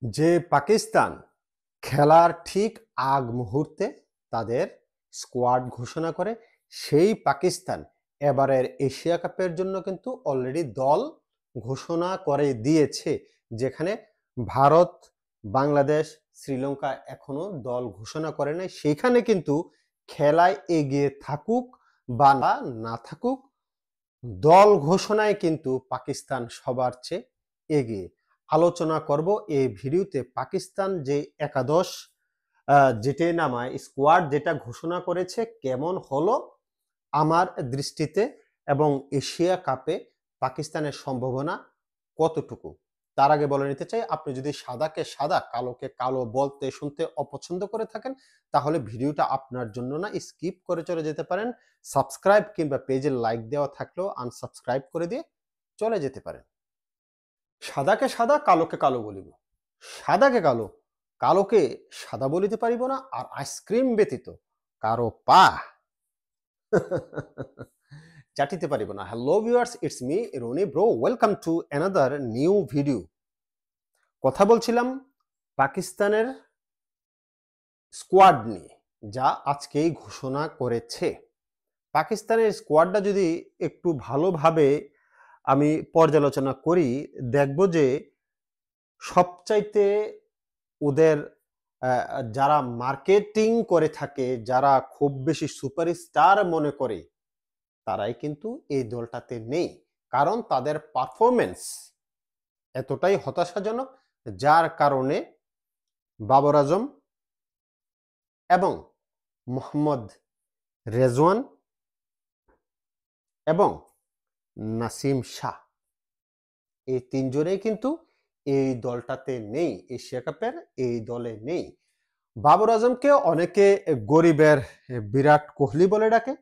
যে পাকিস্তান খেলার ঠিক আগ মুহূর্তে তাদের স্কোয়াড ঘোষণা করে, সেই পাকিস্তান এবারের এশিয়া কাপের জন্য কিন্তু অলরেডি দল ঘোষণা করে দিয়েছে। যেখানে ভারত, বাংলাদেশ, শ্রীলঙ্কা এখনো দল ঘোষণা করে নাই। সেখানে কিন্তু খেলায় এগিয়ে থাকুক বা না থাকুক, দল ঘোষণায় কিন্তু পাকিস্তান সবার চেয়ে এগিয়ে। আলোচনা করব এই ভিডিওতে পাকিস্তান যে একাদশ যেটা নামায় স্কোয়াড যেটা ঘোষণা করেছে কেমন হলো আমার দৃষ্টিতে, এবং এশিয়া কাপে পাকিস্তানের সম্ভাবনা কতটুকু। তার আগে বলে নিতে চাই, আপনি যদি সাদাকে সাদা কালোকে কালো বলতে শুনতে অপছন্দ করে থাকেন তাহলে ভিডিওটা আপনার জন্য না, স্কিপ করে চলে যেতে পারেন। সাবস্ক্রাইব কিংবা পেজে লাইক দেওয়া থাকলেও আনসাবস্ক্রাইব করে দিয়ে চলে যেতে পারেন। সাদাকে সাদা কালোকে কালো বলিব, সাদাকে কালো কালোকে সাদা বলিতে পারিব না, আর আইসক্রিম ব্যতীত কারো পা চাটিতে পারিব না। Hello viewers, it's me Roni bro, welcome to another new video. কথা বলছিলাম পাকিস্তানের স্কোয়াড নিয়ে, যা আজকেই ঘোষণা করেছে। পাকিস্তানের স্কোয়াডটা যদি একটু ভালোভাবে আমি পর্যালোচনা করি, দেখব যে সবচাইতে ওদের যারা মার্কেটিং করে থাকে, যারা খুব বেশি সুপারস্টার মনে করে, তারাই কিন্তু এই দলটাতে নেই। কারণ তাদের পারফরমেন্স এতটাই হতাশাজনক, যার কারণে বাবর আজম এবং মোহাম্মদ রেজওয়ান এবং নাসিম শাহ, এই তিনজনেই কিন্তু এই দলটাতে নেই, এশিয়া কাপের এই দলে নেই। বাবর আজমকে অনেকে গরিবের বিরাট কোহলি বলে ডাকে,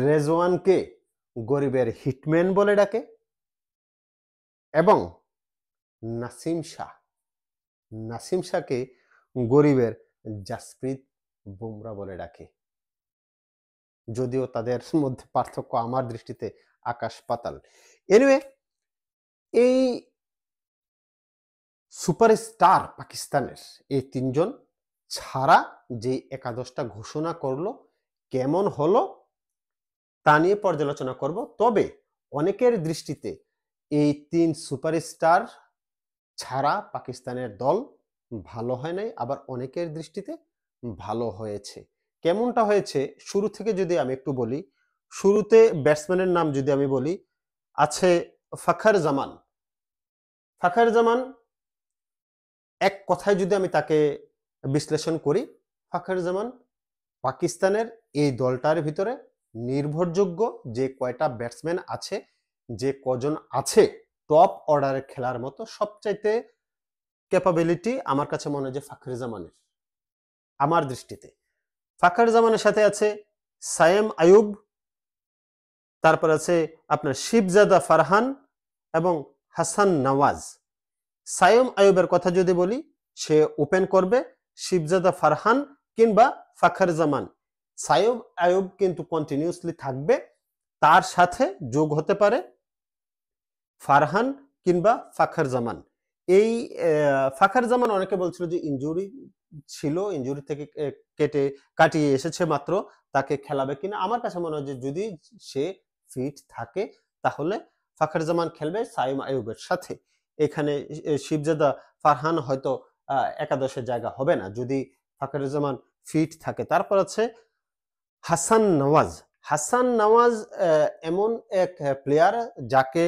রেজওয়ানকে গরিবের হিটম্যান বলে ডাকে, এবং নাসিম শাহকে গরিবের জাসপ্রীত বুমরা বলে ডাকে। যদিও তাদের মধ্যে পার্থক্য আমার দৃষ্টিতে আকাশ পাতাল। এনিওয়ে, এই সুপারস্টার পাকিস্তানের এই তিনজন ছাড়া যে একাদশটা ঘোষণা করলো কেমন হলো তা নিয়ে পর্যালোচনা করব। তবে অনেকের দৃষ্টিতে এই তিন সুপারস্টার ছাড়া পাকিস্তানের দল ভালো হয় নাই, আবার অনেকের দৃষ্টিতে ভালো হয়েছে। কেমনটা হয়েছে শুরু থেকে যদি আমি একটু বলি, শুরুতে ব্যাটসম্যানের নাম যদি আমি বলি, আছে ফাখর জামান। এক কথায় যদি আমি তাকে বিশ্লেষণ করি, ফাখর জামান পাকিস্তানের এই দলটার ভিতরে নির্ভরযোগ্য যে কয়টা ব্যাটসম্যান আছে, যে কজন আছে টপ অর্ডারে খেলার মতো, সবচাইতে ক্যাপাবিলিটি আমার কাছে মনে হয় যে ফাখর জামানের। আমার দৃষ্টিতে ফাখর জামানের সাথে আছে সায়েম আয়ুব, তারপর আছে আপনার শিবজাদা ফারহান এবং হাসান নওয়াজ। সায়েম আয়ুবের কথা যদি বলি, সে ওপেন করবে শিবজাদা ফারহান কিংবা ফাখর জামান। সায়েম আয়ুব কিন্তু কন্টিনিউসলি থাকবে, তার সাথে যোগ হতে পারে ফারহান কিংবা ফাখর জামান। এই ফাখর জামান অনেকে বলছিল যে ইনজুরি ছিল, ইনজুরি থেকে কাটিয়ে এসেছে মাত্র, তাকে খেলাবে কিনা। আমার কাছে মনে হয় যে যদি সে ফিট থাকে তাহলে ফাখর জামান খেলবে সাইম আয়ুবের সাথে। এখানে শিবজাদা ফারহান হয়তো একাদশের জায়গা হবে না যদি ফাখর জামান ফিট থাকে। তারপর আছে হাসান নওয়াজ এমন এক প্লেয়ার যাকে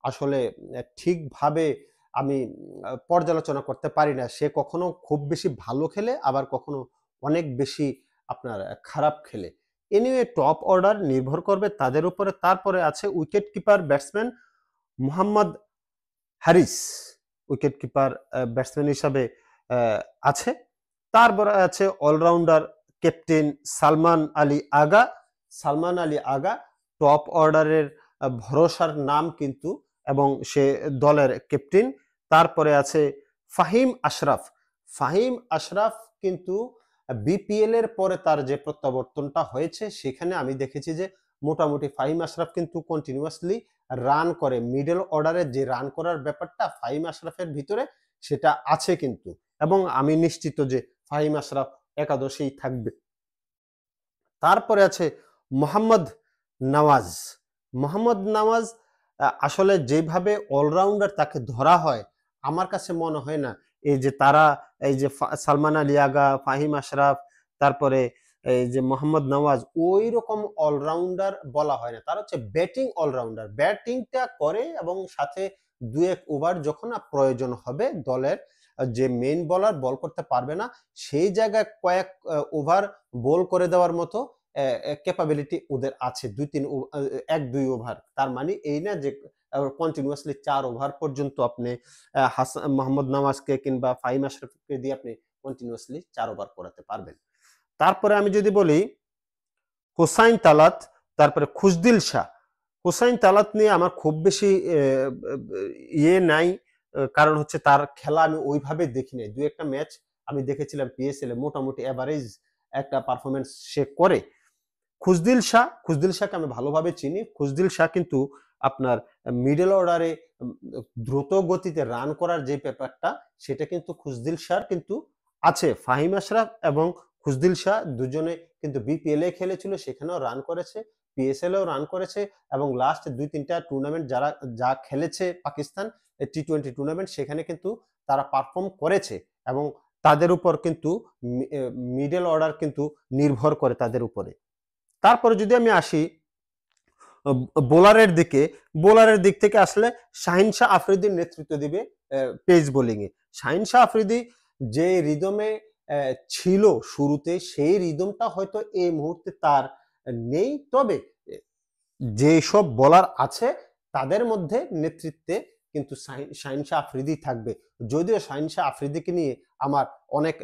আসলে ঠিকভাবে আমি পর্যালোচনা করতে পারি না। সে কখনো খুব বেশি ভালো খেলে, আবার কখনো অনেক বেশি আপনার খারাপ খেলে। এনিওয়ে, টপ অর্ডার নির্ভর করবে তাদের উপরে। তারপরে আছে উইকেট কিপার ব্যাটসম্যান মোহাম্মদ হারিস, উইকেট কিপার ব্যাটসম্যান হিসাবে আছে। তারপরে আছে অলরাউন্ডার ক্যাপ্টেন সালমান আলী আগা টপ অর্ডারের ভরসার নাম কিন্তু, এবং সে দলের ক্যাপ্টেন। তারপরে আছে ফাহিম আশরাফ কিন্তু বিপিএল এর পরে তার যে প্রত্যাবর্তনটা হয়েছে সেখানে আমি দেখেছি যে মোটামুটি ফাহিম আশরাফ কিন্তু কন্টিনিউয়াসলি রান করে, মিডল অর্ডারে যে রান করার ব্যাপারটা ফাহিম আশরাফের ভিতরে সেটা আছে কিন্তু, এবং আমি নিশ্চিত যে ফাহিম আশরাফ একাদশেই থাকবে। তারপরে আছে মোহাম্মদ নওয়াজ। মোহাম্মদ নওয়াজ আসলে যেভাবে অলরাউন্ডার তাকে ধরা হয়, আমার কাছে মনে হয় না এই যে তারা এই যে সালমান আলী আগা, ফাহিম আশরাফ, তারপরে এই যে মোহাম্মদ নওয়াজ ওই রকম অলরাউন্ডার বলা হয় না, তারা হচ্ছে ব্যাটিং অলরাউন্ডার, ব্যাটিংটা করে এবং সাথে দু এক ওভার যখন প্রয়োজন হবে দলের যে মেইন বলার বল করতে পারবে না সেই জায়গায় কয়েক ওভার বল করে দেওয়ার মতো ক্যাপাবিলিটি ওদের আছে, 1-2 ওভার। তার মানে এই না যে কন্টিনিউয়াসলি 4 ওভার পর্যন্ত আপনি মোহাম্মদ নওয়াজকে কিংবা ফাহিম আশরাফকে দিয়ে আপনি কন্টিনিউয়াসলি 4 ওভার করাতে পারবেন। তারপরে আমি যদি বলি হোসাইন তালাত, তারপরে খুশদিল শাহ। হোসাইন তালাত নিয়ে আমার খুব বেশি ইয়ে নাই, কারণ হচ্ছে তার খেলা আমি ওইভাবে দেখি নাই। 2-1টা ম্যাচ আমি দেখেছিলাম পিএসএল এ, মোটামুটি এভারেজ একটা পারফরমেন্স সে করে। খুশদিল শাহকে আমি ভালোভাবে চিনি। খুশদিল শাহ কিন্তু আপনার মিডল অর্ডারে দ্রুত গতিতে রান করার যে ব্যাপারটা সেটা কিন্তু খুশদিল শাহর কিন্তু আছে। ফাহিম আশরাফ এবং খুশদিল শাহ দুজনে কিন্তু বিপিএল এ খেলেছিল, সেখানেও রান করেছে, পিএসএল এও রান করেছে, এবং লাস্ট 2-3টা টুর্নামেন্ট যা খেলেছে পাকিস্তান টি-20 টুর্নামেন্ট সেখানে কিন্তু তারা পারফর্ম করেছে, এবং তাদের উপর কিন্তু মিডল অর্ডার কিন্তু নির্ভর করে তাদের উপরে। তারপরে যদি আমি আসি বোলারের দিক থেকে আসলে শাহিন শাহ আফ্রিদির নেতৃত্ব দিবে পেস বোলিং এ। শাহিন শাহ আফ্রিদি যে রিদমে ছিল শুরুতে, সেই রিদমটা হয়তো এই মুহূর্তে তার নেই, তবে যেসব বোলার আছে তাদের মধ্যে নেতৃত্বে কিন্তু শাহিন শাহ আফ্রিদি থাকবে। যদিও শাহিন শাহ আফ্রিদিকে নিয়ে আমার অনেক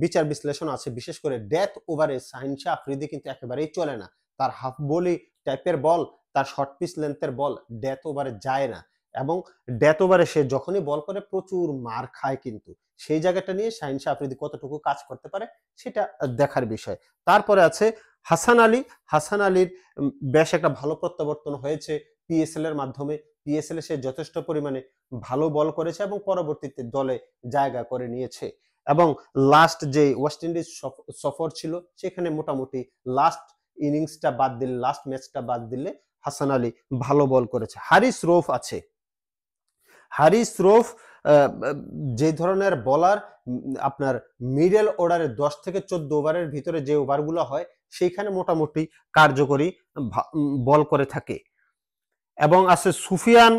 বিচার বিশ্লেষণ আছে, বিশেষ করে ডেথ ওভারে শাহিন শাহ আফ্রিদি কিন্তু একেবারেই চলে না। তার হাফ বলি টাইপের বল, তার শর্ট পিচ লেন্থের বল ডেথ ওভারে যায় না, এবং ডেথ ওভারে সে যখনই বল করে প্রচুর মার খায়, কিন্তু সেই জায়গাটা নিয়ে শাহিন শাহ আফ্রিদি কতটুকু কাজ করতে পারে সেটা দেখার বিষয়। তারপরে আছে হাসান আলীর বেশ একটা ভালো প্রত্যাবর্তন হয়েছে পিএসএল এর মাধ্যমে। পিএসএল এ সে যথেষ্ট পরিমাণে ভালো বল করেছে এবং পরবর্তীতে দলে জায়গা করে নিয়েছে, এবং লাস্ট যে ওয়েস্ট ইন্ডিজ সফর ছিল সেখানে মোটামুটি লাস্ট ইনিংসটা বাদ দিলে, লাস্ট ম্যাচটা বাদ দিলে হাসান আলী ভালো বল করেছে। হারিস রৌফ আছে। হারিস রৌফ যে ধরনের বলার আপনার মিডল অর্ডারে 10 থেকে 14 ওভারের ভিতরে যে ওভারগুলো হয় সেইখানে মোটামুটি কার্যকরী বল করে থাকে। এবং আছে সুফিয়ান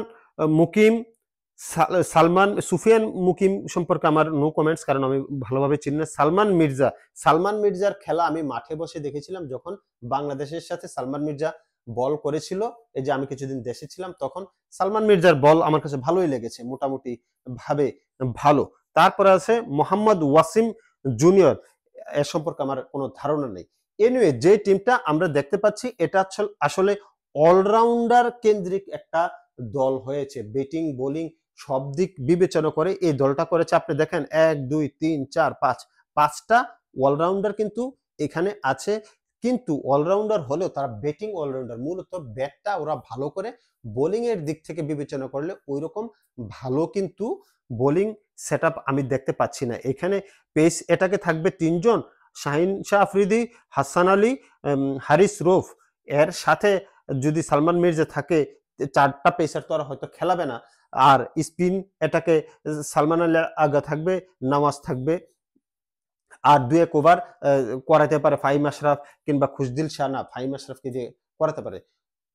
মুকিম সম্পর্কে আমার নো কমেন্টস, কারণ আমি ভালোভাবে চিনি না। সালমান মির্জার খেলা আমি মাঠে বসে দেখেছিলাম যখন বাংলাদেশের সাথে সালমান মির্জা বল করেছিল, এই যে আমি কিছুদিন দেশে ছিলাম, তখন সালমান মির্জার বল আমার কাছে ভালোই লেগেছে, মোটামুটি ভাবে ভালো। তারপরে আছে মোহাম্মদ ওয়াসিম জুনিয়র, এর সম্পর্কে আমার কোনো ধারণা নেই। এনিওয়ে, যে টিমটা আমরা দেখতে পাচ্ছি এটা আসলে অলরাউন্ডার কেন্দ্রিক একটা দল হয়েছে, ব্যাটিং বোলিং সব দিক বিবেচনা করে এই দলটা করেছে। আপনি দেখেন 1 2 3 4 5 5টা অলরাউন্ডার কিন্তু এখানে আছে, কিন্তু অলরাউন্ডার হলেও তারা ব্যাটিং অলরাউন্ডার, মূলত ব্যাটটা ওরা ভালো করে, বোলিং এর দিক থেকে বিবেচনা করলে ওইরকম ভালো কিন্তু বোলিং সেটআপ আমি দেখতে পাচ্ছি না এখানে। পেস এটাকে থাকবে 3 জন, শাহিন শাহ আফ্রিদি, হাসান আলী, হারিস রৌফ, এর সাথে যদি সালমান মির্জা থাকে 4টা পেসার তো আর হয়তো খেলাবে না, আর স্পিন এটাকে সালমান আলী আগা থাকবে, নওয়াজ থাকবে, আর 2-1 ওভার করাতে পারে ফাহিম আশরাফ কিংবা খুশদিল শাহ, না ফাহিম আশরাফকে দিয়ে করাতে পারে।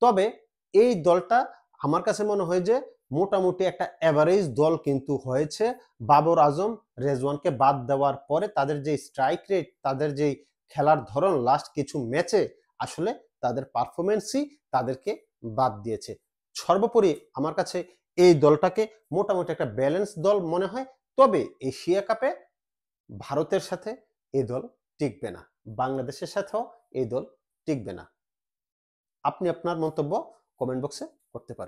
তবে এই দলটা আমার কাছে মনে হয় যে মোটামুটি একটা এভারেজ দল কিন্তু হয়েছে। বাবর আজম, রেজওয়ানকে বাদ দেওয়ার পরে তাদের যে স্ট্রাইক রেট, তাদের যে খেলার ধরন লাস্ট কিছু ম্যাচে, আসলে তাদের পারফরমেন্সই তাদেরকে বাদ দিয়েছে। সর্বোপরি আমার কাছে এই দলটাকে মোটামুটি একটা ব্যালেন্স দল মনে হয়। তবে এশিয়া কাপে ভারতের সাথে এই দল টিকবে না, বাংলাদেশের সাথেও এই দল টিকবে না। আপনি আপনার মন্তব্য কমেন্ট বক্সে করতে পারেন।